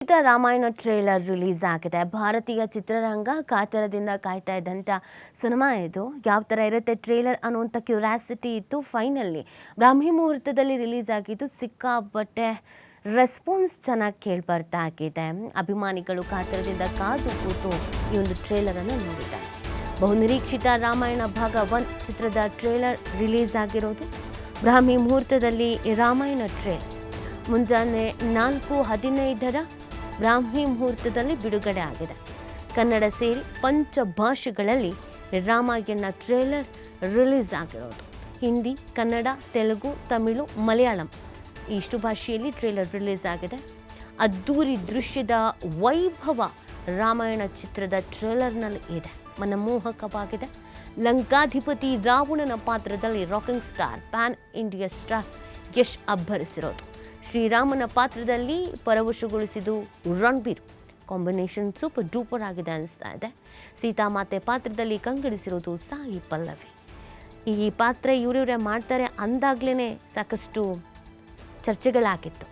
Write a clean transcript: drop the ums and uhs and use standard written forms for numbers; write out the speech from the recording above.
Ramayana trailer release ಆಗಿದೆ. ಭಾರತೀಯ ಚಿತ್ರರಂಗ ಕಾತರದಿಂದ ಕಾಯ್ತಾ ಇದ್ದಂಥ ಸಿನಿಮಾ ಇದು. ಯಾವ ಥರ ಇರುತ್ತೆ ಟ್ರೇಲರ್ ಅನ್ನುವಂಥ ಕ್ಯೂರಿಯಾಸಿಟಿ ಇತ್ತು. ಫೈನಲಿ ಬ್ರಾಹ್ಮಿ ಮುಹೂರ್ತದಲ್ಲಿ ರಿಲೀಸ್ ಆಗಿದ್ದು ಸಿಕ್ಕಾಪಟ್ಟೆ ರೆಸ್ಪಾನ್ಸ್ ಚೆನ್ನಾಗಿ ಕೇಳ್ಬರ್ತಾ ಆಗಿದೆ. ಅಭಿಮಾನಿಗಳು ಕಾತರದಿಂದ ಕಾದು ಕೂತು ಈ ಒಂದು ಟ್ರೇಲರನ್ನು ನೋಡಿದ್ದಾರೆ. ಬಹುನಿರೀಕ್ಷಿತ ರಾಮಾಯಣ ಭಾಗ 1 ಚಿತ್ರದ ಟ್ರೇಲರ್ ರಿಲೀಸ್ ಆಗಿರೋದು. ಬ್ರಾಹ್ಮಿ ಮುಹೂರ್ತದಲ್ಲಿ ರಾಮಾಯಣ ಟ್ರೇಲರ್ ಮುಂಜಾನೆ 4:15 ಬ್ರಾಹ್ಮಿ ಮುಹೂರ್ತದಲ್ಲಿ ಬಿಡುಗಡೆ ಆಗಿದೆ. ಕನ್ನಡ ಸೇರಿ ಪಂಚಭಾಷೆಗಳಲ್ಲಿ ರಾಮಾಯಣ ಟ್ರೇಲರ್ ರಿಲೀಸ್ ಆಗಿರೋದು. ಹಿಂದಿ, ಕನ್ನಡ, ತೆಲುಗು, ತಮಿಳು, ಮಲಯಾಳಂ ಇಷ್ಟು ಭಾಷೆಯಲ್ಲಿ ಟ್ರೇಲರ್ ರಿಲೀಸ್ ಆಗಿದೆ. ಅದ್ದೂರಿ ದೃಶ್ಯದ ವೈಭವ ರಾಮಾಯಣ ಚಿತ್ರದ ಟ್ರೇಲರ್ನಲ್ಲಿ ಇದೆ. ಮನಮೋಹಕವಾಗಿದೆ. ಲಂಕಾಧಿಪತಿ ರಾವಣನ ಪಾತ್ರದಲ್ಲಿ rocking star, pan India star Yash ಅಬ್ಬರಿಸಿರೋದು. ಶ್ರೀರಾಮನ ಪಾತ್ರದಲ್ಲಿ ಪರವಶಗೊಳಿಸಿದ್ದು ರಣಬೀರ್. ಕಾಂಬಿನೇಷನ್ ಸೂಪರ್ ಡೂಪರ್ ಆಗಿದೆ ಅನಿಸ್ತಾ ಇದೆ. ಸೀತಾಮಾತೆ ಪಾತ್ರದಲ್ಲಿ ಕಂಗೊಳಿಸಿರೋದು ಸಾಯಿ ಪಲ್ಲವಿ. ಈ ಪಾತ್ರ ಇವರೇ ಮಾಡ್ತಾರೆ ಅಂದಾಗ್ಲೇ ಸಾಕಷ್ಟು ಚರ್ಚೆಗಳಾಗಿತ್ತು.